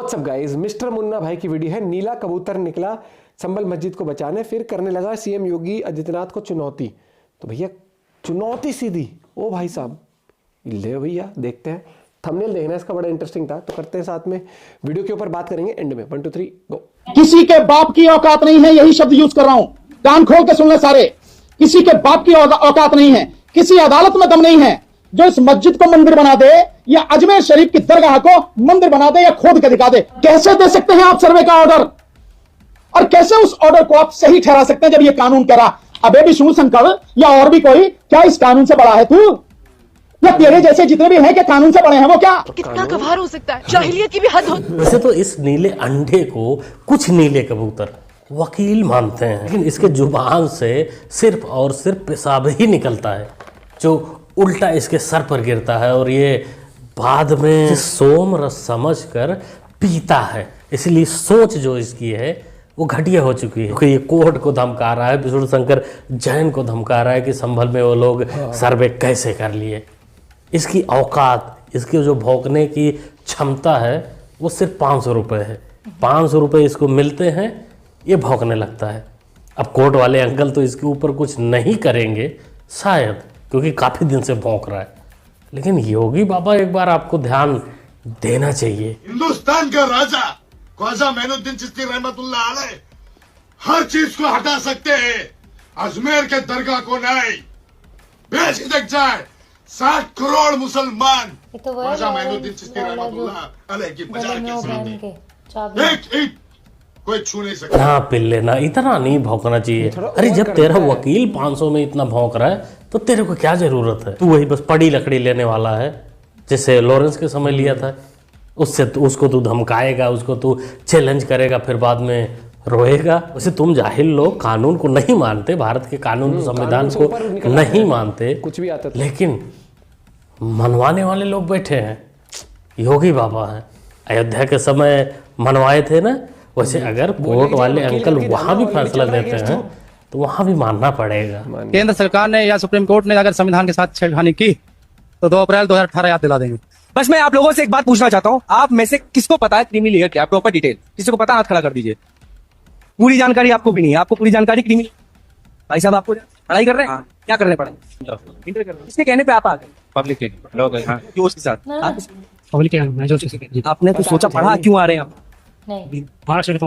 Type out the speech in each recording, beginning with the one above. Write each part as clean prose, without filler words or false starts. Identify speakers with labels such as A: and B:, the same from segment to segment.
A: WhatsApp guys, mister Munna भाई की video है। नीला कबूतर निकला संभल मस्जिद को बचाने, फिर करने लगा सीएम योगी आदित्यनाथ को चुनौती। तो भैया चुनौती सीधी, ओ भाई साहब ले भैया देखते हैं। थंबनेल देखना इसका बड़ा इंटरेस्टिंग था, तो करते हैं साथ में। वीडियो के ऊपर बात करेंगे एंड में। 1 2 3 गो।
B: किसी के बाप की औकात नहीं है, यही शब्द यूज कर रहा हूं, कान खोल के सुन ले सारे। किसी के बाप की औकात नहीं है, किसी अदालत में दम नहीं है जो इस मस्जिद को मंदिर बना दे या अजमेर शरीफ की दरगाह को मंदिर बना दे या खोद के दिखा दे। कैसे दे सकते हैं आप सर्वे का ऑर्डर, और कैसे उस ऑर्डर को आप सही ठहरा सकते हैं जब ये कानून कह रहा अबे विष्णु शंकर या और भी कोई, क्या इस कानून से बड़ा है तू? या तेरे जैसे जितने भी हैं कि कानून से बड़े हैं वो क्या?
C: कितना गवार हो सकता है, जाहिलियत की भी हद होती है।
D: वैसे तो इस नीले अंडे को कुछ नीले कबूतर वकील मानते हैं, लेकिन इसके जुबान से सिर्फ और सिर्फ पेशाब ही निकलता है जो उल्टा इसके सर पर गिरता है, और ये बाद में सोम रस समझकर पीता है। इसलिए सोच जो इसकी है वो घटिया हो चुकी है, क्योंकि ये कोर्ट को धमका रहा है, विष्णु शंकर जैन को धमका रहा है कि संभल में वो लोग सर्वे कैसे कर लिए। इसकी औकात, इसकी जो भौंकने की क्षमता है वो सिर्फ 500 रुपये है। 500 रुपये इसको मिलते हैं, ये भौंकने लगता है। अब कोर्ट वाले अंकल तो इसके ऊपर कुछ नहीं करेंगे शायद, क्योंकि काफ़ी दिन से भौंक रहा है। लेकिन योगी बाबा एक बार आपको ध्यान देना चाहिए।
E: हिंदुस्तान का राजा ख्वाजा मोइनुद्दीन चिश्ती रहमतुल्लाह अलैह हर चीज को हटा सकते हैं, अजमेर के दरगाह को नहीं। बेझिझक जाए 60 करोड़ मुसलमान ख्वाजा मोइनुद्दीन चिश्ती रहमतुल्लाह अलैह की बाजार के सामने एक ईंट कोई छू नहीं सकता।
D: ना पिल्ले ना, इतना नहीं भौंकना चाहिए। अरे जब तेरा वकील 500 में इतना भौंक रहा है तो तेरे को क्या जरूरत है? तू वही बस पड़ी लकड़ी लेने वाला है, जैसे लॉरेंस के समय लिया था। उससे उसको तू धमकाएगा, उसको तू चैलेंज करेगा, फिर बाद में रोएगा। वैसे तुम जाहिल लोग कानून को नहीं मानते, भारत के कानून संविधान को नहीं मानते,
A: कुछ भी आता था।
D: लेकिन मनवाने वाले लोग बैठे हैं, योगी बाबा हैं। अयोध्या के समय मनवाए थे ना, वैसे अगर कोर्ट वाले अंकल वहां भी फैसला देते हैं तो वहां भी मानना पड़ेगा।
F: केंद्र सरकार ने या सुप्रीम कोर्ट ने अगर संविधान के साथ छेड़खानी की तो 2 अप्रैल 2018 याद दिला देंगे।
G: बस मैं आप लोगों से एक बात पूछना चाहता हूँ, आप में से किसको पता है क्रीमी लेयर क्या, प्रॉपर डिटेल किसी को पता, हाथ खड़ा कर दीजिए। पूरी जानकारी आपको भी नहीं है, आपको पूरी जानकारी क्रीमी। भाई साहब आपको पढ़ाई कर रहे हैं, क्या कर रहे हैं पढ़ाई? इंटर कर रहे हैं। इसके कहने पे आप आ गए पब्लिक के साथ। आपने तो सोचा पढ़ा क्यों आ रहे हैं आप? आरक्षण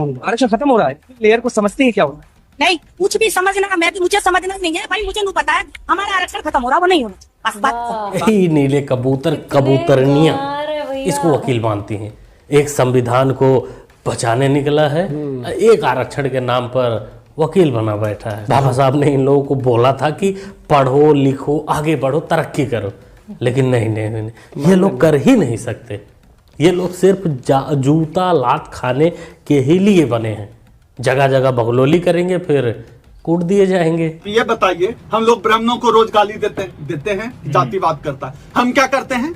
G: खत्म हो रहा है, लेयर को समझते हैं क्या होना?
H: नहीं, कुछ भी समझना, मैं भी मुझे समझना नहीं है भाई, मुझे नहीं पता है। हमारा आरक्षण खत्म हो रहा, वो नहीं होना, बस बात।
D: यही नीले कबूतर कबूतरनियां इसको वकील मानती हैं। एक संविधान को बचाने निकला है, एक आरक्षण के नाम पर वकील बना बैठा है। बाबा साहब ने इन लोगों को बोला था कि पढ़ो लिखो आगे बढ़ो तरक्की करो, लेकिन नहीं, ये लोग कर ही नहीं सकते। ये लोग सिर्फ जूता लात खाने के ही लिए बने हैं। जगह जगह बगलोली करेंगे, फिर कूट दिए जाएंगे।
B: ये बताइए, हम लोग ब्राह्मणों को रोज गाली देते हैं, जातिवाद करता है। हम क्या करते हैं?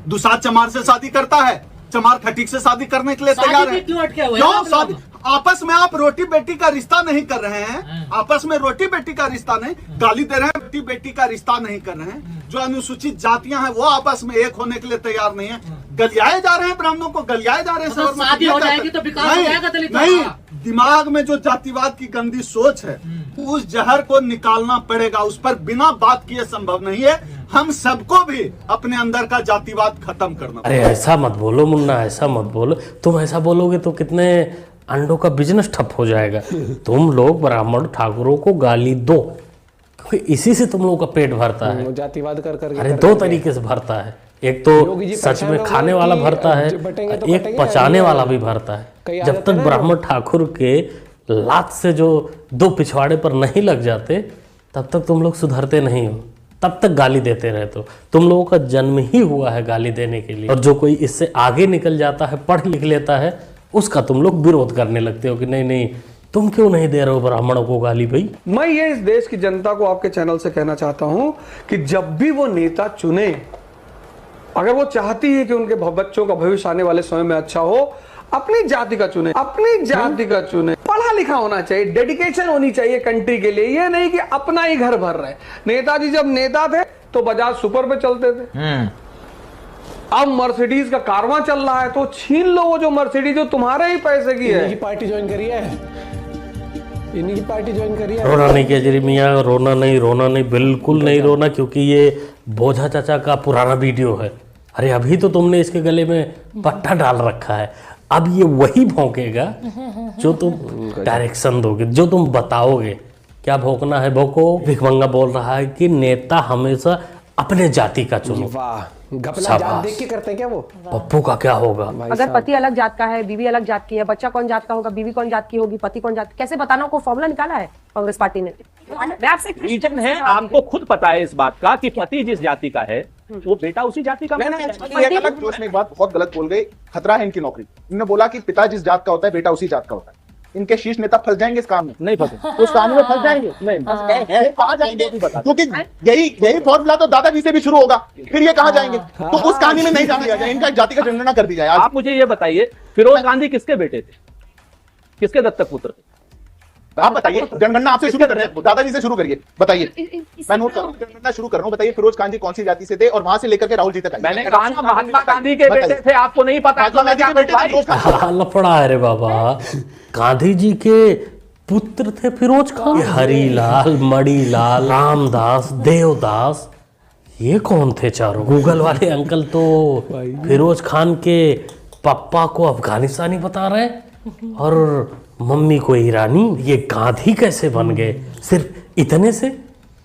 B: दुसाध चमार से शादी करता है, चमार खटीक से शादी करने के लिए तैयार है। क्यों शादी? आपस में आप रोटी बेटी का रिश्ता नहीं कर रहे हैं, आपस में रोटी बेटी का रिश्ता नहीं, गाली दे रहे हैं, रोटी बेटी का रिश्ता नहीं कर रहे हैं। जो अनुसूचित जातियां हैं वो आपस में एक होने के लिए तैयार नहीं है, गलियाए जा रहे हैं, ब्राह्मणों को गलियाए जा रहे हैं। शादी हो जाएगी तो विकास हो जाएगा दलित। नहीं, दिमाग में जो जातिवाद की गंदी सोच है उस जहर को निकालना पड़ेगा, उस पर बिना बात किए संभव नहीं है। हम सबको भी अपने अंदर का जातिवाद खत्म करना।
D: अरे ऐसा मत बोलो मुन्ना, ऐसा मत बोलो। तुम ऐसा बोलोगे तो कितने अंडों का बिजनेस ठप हो जाएगा। तुम लोग ब्राह्मण ठाकुरों को गाली दो, क्योंकि इसी से तुम लोगों का पेट भरता है।
A: जातिवाद कर
D: अरे 2 तरीके से भरता है, एक तो सच में खाने वाला भरता है, एक पचाने वाला भी भरता है। जब तक ब्राह्मण ठाकुर के लात से जो 2 पिछवाड़े पर नहीं लग जाते तब तक तुम लोग सुधरते नहीं हो, तब तक गाली देते रहते हो। तुम लोगों का जन्म ही हुआ है गाली देने के लिए, और जो कोई इससे आगे निकल जाता है, पढ़ लिख लेता है, उसका तुम लोग विरोध करने लगते हो कि नहीं तुम क्यों नहीं दे रहे हो ब्राह्मणों को गाली। भाई
I: मैं ये इस देश की जनता को आपके चैनल से कहना चाहता हूं कि जब भी वो नेता चुने, अगर वो चाहती है कि उनके बच्चों का भविष्य आने वाले समय में अच्छा हो, अपनी जाति का चुने, अपनी जाति का चुने। पढ़ा लिखा होना चाहिए, डेडिकेशन होनी चाहिए कंट्री के लिए। ये नहीं कि अपना ही घर भर रहे। नेताजी जब नेता थे तो बजाज सुपर पे चलते थे, अब मर्सिडीज का कारवां चल रहा है तो छीन लो वो जो मर्सिडीज जो तुम्हारे ही पैसे की है।
A: इन्हीं की पार्टी ज्वाइन करी है, इन्हीं की पार्टी ज्वाइन करी है।
D: रोना नहीं केजरी मियाँ, रोना नहीं, बिल्कुल नहीं रोना, क्योंकि ये बोझा चाचा का पुराना वीडियो है। अरे अभी तो तुमने इसके गले में पट्टा डाल रखा है, अब ये वही भौंकेगा जो तुम डायरेक्शन दोगे, जो तुम बताओगे। क्या भौंकना है भौंको। भिखमंगा बोल रहा है कि नेता हमेशा अपने जाति का चुनो।
A: वाह, घपला जात देख के करते हैं क्या वो।
D: पप्पू का क्या होगा?
C: अगर पति अलग जात का है, बीवी अलग जात की है, बच्चा कौन जात का होगा, बीवी कौन जात की होगी, पति कौन जात, कैसे बताना? को फॉर्मूला निकाला है कांग्रेस पार्टी ने। मैं आपसे
J: रीजन है, आपको खुद पता है इस बात का कि पति जिस जाति का है वो बेटा उसी जाति का।
B: एक अलग जोश में एक बात बहुत गलत बोल गई, खतरा है इनकी नौकरी। इन्होंने बोला कि पिता जिस जात का होता है बेटा उसी जात का होता है। इनके शीर्ष नेता फंस जाएंगे इस काम में।
J: नहीं फंसे,
B: उस काम में फंस जाएंगे नहीं, कहाँ जाएंगे? क्योंकि यही फॉर्मूला तो दादाजी से भी शुरू होगा, फिर ये कहाँ जाएंगे? तो उस कहानी में नहीं जाना दिया जाए, इनका जाति का जनगणना कर दी जाए।
J: आप मुझे ये बताइए, फिरोज गांधी किसके बेटे थे, किसके दत्तक पुत्र थे?
B: आप बताइए, जनगणना आपसे शुरू कर रहे हैं, दादाजी से शुरू करिए, बताइए। मैं नोट कर रहा हूं, जनगणना शुरू कर रहा हूं। बताइए फिरोज गांधी कौन सी जाति से थे और वहां से लेकर के राहुल जी तक आए।
J: मैंने कहा महात्मा गांधी के बेटे थे, आपको नहीं पता?
D: लफड़ा है रे बाबा। गांधी जी के पुत्र थे फिरोज खान। हरीलाल, मणिलाल, रामदास, देवदास, ये कौन थे चारों? गूगल वाले अंकल तो फिरोज खान के पापा को अफगानिस्तानी बता रहे हैं और मम्मी को ईरानी। ये गांधी कैसे बन गए? सिर्फ इतने से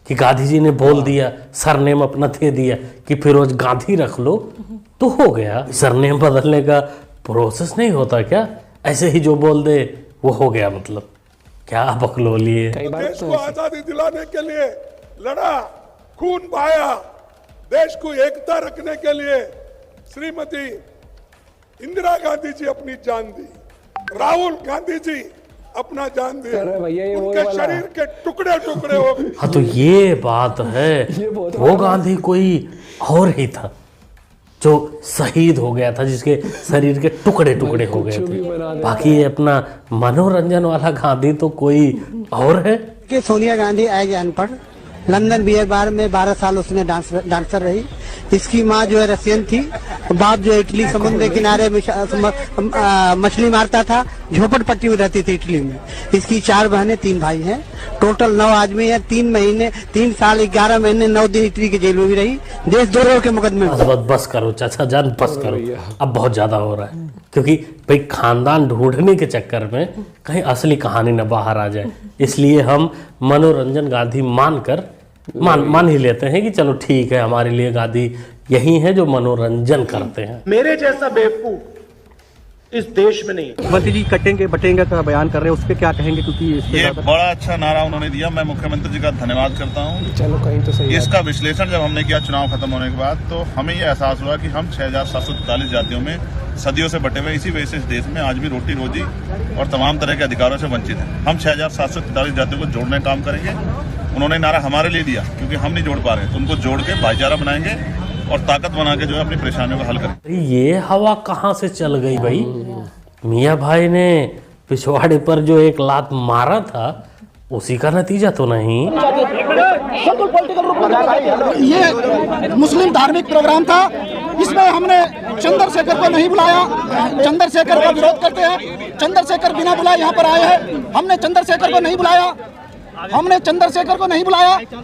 D: कि गांधी जी ने बोल दिया, सरनेम अपना दे दिया कि फिरोज गांधी रख लो तो हो गया। सरनेम बदलने का प्रोसेस नहीं होता क्या? ऐसे ही जो बोल दे वो हो गया, मतलब क्या बकलोली है।
E: देश को आजादी दिलाने के लिए लड़ा, खून बहाया, देश को एकता रखने के लिए श्रीमती इंदिरा गांधी जी अपनी जान दी, राहुल गांधी जी अपना जान दिया, उनके शरीर के टुकड़े टुकड़े हो गए।
D: हाँ तो ये बात है, वो गांधी कोई और ही था जो शहीद हो गया था, जिसके शरीर के टुकड़े टुकड़े हो गए थे। बाकी ये अपना मनोरंजन वाला गांधी तो कोई और है।
K: कि सोनिया गांधी एज अनपढ़, लंदन बियर बार में 12 साल उसने डांसर रही। इसकी माँ जो है रशियन थी, बाप जो इटली समुद्र किनारे मछली मारता था, झोपड़पट्टी में रहती थी इटली में। इसकी 4 बहनें 3 भाई हैं, टोटल 9 आदमी है। 3 साल 11 महीने 9 दिन इटली की जेल में भी रही। देशद्रोह के मुकदमे।
D: बस करो चाचा जान, बस करो, अब बहुत ज्यादा हो रहा है। क्योंकि भाई खानदान ढूंढने के चक्कर में कहीं असली कहानी न बाहर आ जाए, इसलिए हम मनोरंजन गांधी मान ही लेते हैं कि चलो ठीक है, हमारे लिए गांधी यही है जो मनोरंजन करते हैं।
B: मेरे जैसा बेवकूफ इस देश में नहीं।
G: मंत्री जी कटेंगे बटेंगे का बयान कर रहे हैं, उस पर क्या कहेंगे? क्योंकि
E: ये बड़ा अच्छा नारा उन्होंने दिया, मैं मुख्यमंत्री जी का धन्यवाद करता हूँ।
A: चलो कहीं तो सही।
E: इसका विश्लेषण जब हमने किया चुनाव खत्म होने के बाद, तो हमें ये एहसास हुआ कि हम 6743 जातियों में सदियों से बटे हुए, इसी वजह से इस देश में आज भी रोटी रोजी और तमाम तरह के अधिकारों से वंचित है। हम 6743 जातियों को जोड़ने का काम करेंगे। उन्होंने नारा हमारे लिए दिया क्योंकि हम नहीं जोड़ पा रहे, तो उनको जोड़ के भाईचारा बनाएंगे और ताकत बना के जो है अपनी परेशानियों को हल करेंगे।
D: ये हवा कहाँ से चल गई भाई? मियाँ भाई ने पिछवाड़े पर जो एक लात मारा था, उसी का नतीजा तो नहीं?
K: ये मुस्लिम धार्मिक प्रोग्राम था, इसमें हमने चंद्रशेखर को नहीं बुलाया। चंद्रशेखर का विरोध करते हैं, चंद्रशेखर बिना बुलाए यहाँ पर आए हैं। हमने चंद्रशेखर को नहीं बुलाया,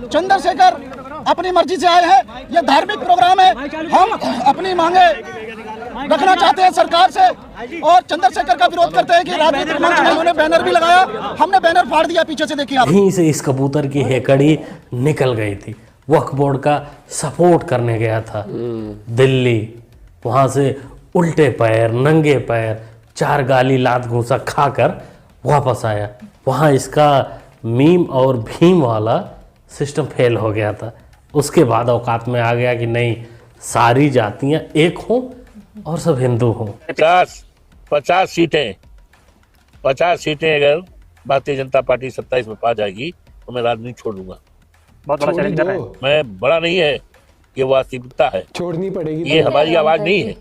K: चंद्रशेखर अपनी मर्जी से आए हैं। ये धार्मिक प्रोग्राम है, हम अपनी मांगे रखना चाहते हैं सरकार से और चंद्रशेखर का विरोध करते हैं कि राजनीतिक मंच में उन्होंने बैनर भी लगाया, हमने बैनर फाड़ दिया पीछे से, देखिए आप।
D: यहीं से इस कबूतर की हेकड़ी निकल गई थी। वक्फ बोर्ड का सपोर्ट करने गया था दिल्ली, वहां से उल्टे पैर नंगे पैर 4 गाली लात घूसा खाकर वापस आया। वहां इसका मीम और भीम वाला सिस्टम फेल हो गया था। उसके बाद औकात में आ गया कि नहीं, सारी जातियां एक हों और सब हिंदू हों।
L: 50 सीटें अगर भारतीय जनता पार्टी 27 में पा जाएगी तो मैं राजनीति छोड़ दूंगा।
J: बहुत बड़ा चैलेंज कर रहे हैं।
L: मैं बड़ा नहीं है, ये वास्तविकता है,
A: छोड़नी पड़ेगी।
L: ये हमारी आवाज नहीं है,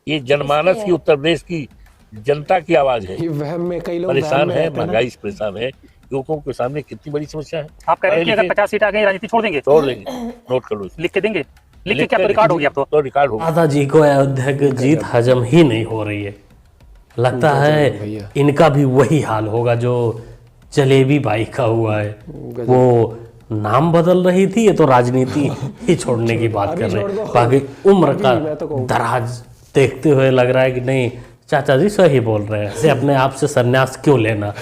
L: ये जनमानस की, उत्तर प्रदेश की जनता की आवाज है।
A: वहम में कई लोग
L: परेशान है, महंगाई से परेशान है, युवकों के सामने कितनी बड़ी समस्या है।
J: आप कह रहे हैं कि अगर 50 सीट आ गई राजनीति छोड़ देंगे?
L: छोड़ देंगे, नोट कर लो,
J: लिख के देंगे। लिख के क्या तो रिकॉर्ड हो गया,
L: तो रिकॉर्ड हो गया।
D: दादाजी को अयोध्या की जीत हजम ही नहीं हो रही है। लगता है इनका भी वही हाल होगा जो जलेबी बाई का हुआ है। वो नाम बदल रही थी, ये तो राजनीति ही छोड़ने की बात कर रहे हैं। बाकी उम्र का दराज देखते हुए लग रहा है कि नहीं, चाचा जी सही बोल रहे हैं। ऐसे अपने आप से संन्यास क्यों लेना,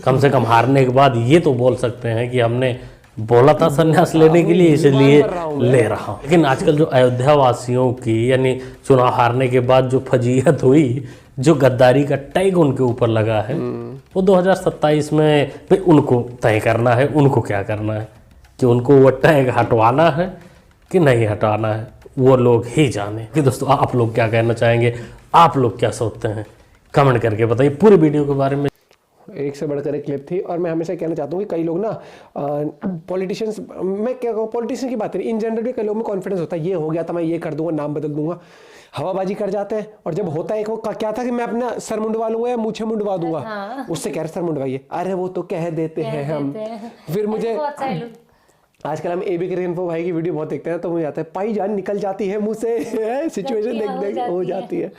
D: कम से कम हारने के बाद ये तो बोल सकते हैं कि हमने बोला था संन्यास लेने के लिए, इसलिए ले रहा हूँ। लेकिन आजकल जो अयोध्या वासियों की यानी चुनाव हारने के बाद जो फजीहत हुई, जो गद्दारी का टैग उनके ऊपर लगा है, वो 2027 में भी उनको तय करना है, उनको क्या करना है, कि उनको वो टैग हटवाना है कि नहीं हटाना है, वो लोग ही जाने। कि दोस्तों आप लोग क्या कहना चाहेंगे, आप लोग क्या सोचते हैं, कमेंट करके बताइए पूरे वीडियो के बारे में।
A: एक से बढ़कर एक क्लिप थी। और मैं हमेशा कहना चाहता हूँ कि कई लोग ना पॉलिटिशियंस, मैं क्या कहूँ पॉलिटिशियन की बात नहीं, इन जनरल भी कई लोगों में कॉन्फिडेंस होता है, ये हो गया था मैं ये कर दूंगा, नाम बदल दूंगा, हवाबाजी कर जाते हैं। और जब होता है एक क्या था कि मैं अपना सर मुंडवा लूंगा या मूछे मुंडवा दूंगा, उससे कह रहे सर मुंडवाइए, अरे वो तो कह देते हैं हम। फिर मुझे आजकल हम एबी करियनफो भाई की वीडियो बहुत देखते हैं, तो मुझे आता है पाई जान निकल जाती है मुंह से, सिचुएशन देख देख हो जाती है।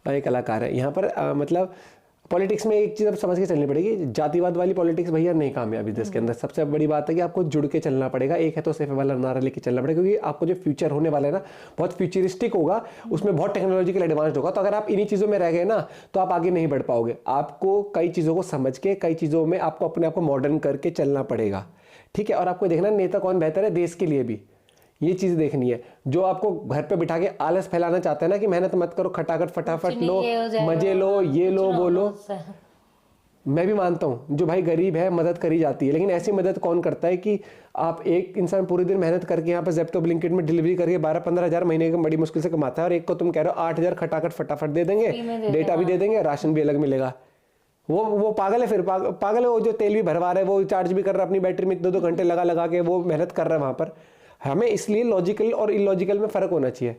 A: भाई कलाकार है यहाँ पर। मतलब पॉलिटिक्स में एक चीज़ अब समझ के चलनी पड़ेगी, जातिवाद वाली पॉलिटिक्स भैया नहीं कामयाबी देश के अंदर। सबसे बड़ी बात है कि आपको जुड़ के चलना पड़ेगा। एक है तो सेफ वाला नारा लेके चलना पड़ेगा, क्योंकि आपको जो फ्यूचर होने वाला है ना बहुत फ्यूचरिस्टिक होगा, उसमें बहुत टेक्नोलॉजिकल एडवांस्ड होगा। तो अगर आप इन्हीं चीज़ों में रह गए ना तो आप आगे नहीं बढ़ पाओगे। आपको कई चीज़ों को समझ के, कई चीज़ों में आपको अपने आप को मॉडर्न करके चलना पड़ेगा, ठीक है। और आपको देखना नेता कौन बेहतर है देश के लिए भी, ये चीज़ देखनी है। जो आपको घर पे बिठा के आलस फैलाना चाहते हैं ना कि मेहनत मत करो, खटाखट फटाफट लो, मजे लो, ये लो वो लो, मैं भी मानता हूँ जो भाई गरीब है मदद करी जाती है, लेकिन ऐसी मदद कौन करता है कि आप एक इंसान पूरे दिन मेहनत करके यहाँ पर ज़ेप्टो ब्लिंकिट में डिलीवरी करके 12-15 हज़ार महीने की बड़ी मुश्किल से कमाता है, और एक को तुम कह रहे हो 8 हज़ार खटाखट फटाफट दे देंगे, डेटा भी दे देंगे, राशन भी अलग मिलेगा। वो पागल है, फिर पागल है वो जो तेल भी भरवा रहा है, वो चार्ज भी कर रहा है अपनी बैटरी में 2-2 घंटे लगा के वो मेहनत कर रहा है वहाँ पर। हमें इसलिए लॉजिकल और इलॉजिकल में फ़र्क होना चाहिए।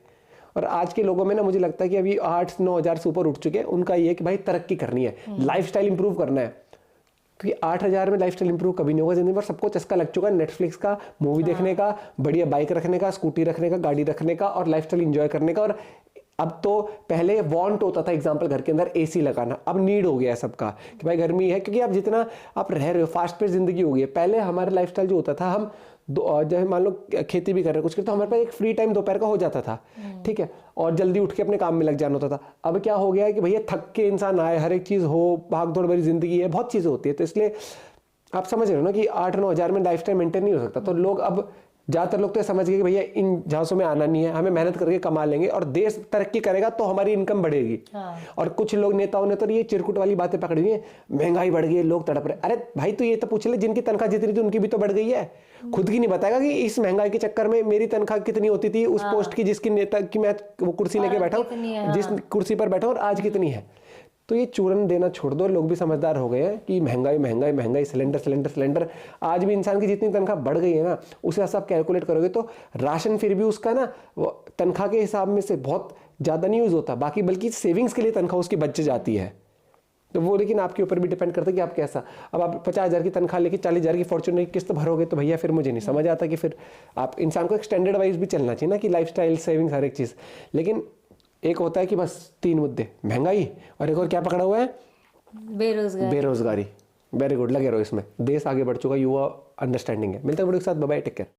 A: और आज के लोगों में ना मुझे लगता है कि अभी 8-9 हज़ार से ऊपर उठ चुके हैं, उनका ये है कि भाई तरक्की करनी है, लाइफस्टाइल इंप्रूव करना है। क्योंकि 8 हज़ार में लाइफस्टाइल इंप्रूव कभी नहीं होगा जिंदगी पर। सबको चस्का लग चुका है नेटफ्लिक्स का, मूवी देखने का, बढ़िया बाइक रखने का, स्कूटी रखने का, गाड़ी रखने का और लाइफस्टाइल एंजॉय करने का। और अब तो पहले वांट होता था एग्जांपल घर के अंदर एसी लगाना, अब नीड हो गया है सबका कि भाई गर्मी है, क्योंकि अब जितना आप रह रहे हो फास्ट पेस जिंदगी हो गई है। पहले हमारा लाइफस्टाइल जो होता था, हम जब मान लो खेती भी कर रहे हैं कुछ करते तो हमारे पास एक फ्री टाइम दोपहर का हो जाता था, ठीक है, और जल्दी उठ के अपने काम में लग जाना होता था। अब क्या हो गया है कि भैया थक के इंसान आए, हर एक चीज़ हो, भाग दौड़ भरी जिंदगी है, बहुत चीज़ें होती है। तो इसलिए आप समझ रहे हो ना कि 8-9 हज़ार में लाइफ टाइम मेंटेन नहीं हो सकता। तो लोग अब ज़्यादातर लोग तो समझ गए कि भैया इन झांसों में आना नहीं है, हमें मेहनत करके कमा लेंगे और देश तरक्की करेगा तो हमारी इनकम बढ़ेगी। और कुछ लोग नेताओं ने तो ये चिरकुट वाली बातें पकड़ी हुई है, महंगाई बढ़ गई है, लोग तड़प रहे। अरे भाई तू ये तो पूछ ले, जिनकी तनख्वाह जितनी थी उनकी भी तो बढ़ गई है। खुद की नहीं बताएगा कि इस महंगाई के चक्कर में मेरी तनख्वाह कितनी होती थी उस पोस्ट की जिसकी नेता की मैं वो कुर्सी लेके बैठा हूँ, जिस कुर्सी पर बैठा हूँ, और आज कितनी है। तो ये चूरन देना छोड़ दो। लोग भी समझदार हो गए हैं कि महंगाई महंगाई महंगाई, सिलेंडर सिलेंडर सिलेंडर। आज भी इंसान की जितनी तनख्वाह बढ़ गई है ना, उसे ऐसा आप कैलकुलेट करोगे तो राशन फिर भी उसका ना वो तनख्वाह के हिसाब में से बहुत ज़्यादा नहीं यूज़ होता, बाकी बल्कि सेविंग्स के लिए तनख्वाह उसकी बच जाती है। तो वो लेकिन आपके ऊपर भी डिपेंड करता है कि आप कैसा। अब आप 50 हज़ार की तनख्वाह लेके 40 हज़ार की फॉर्चूनर की किस्त भरोगे तो भैया फिर मुझे नहीं समझ आता कि फिर आप इंसान को एक स्टैंडर्ड वाइज भी चलना चाहिए ना, कि लाइफस्टाइल, सेविंग्स, हर एक चीज़। लेकिन एक होता है कि बस 3 मुद्दे, महंगाई और एक और क्या पकड़ा हुआ है, बेरोजगारी। वेरी गुड, लगे रहो इसमें, देश आगे बढ़ चुका, युवा अंडरस्टैंडिंग है। मिलते हैं वीडियो के साथ, बाय बाय, टेक केयर।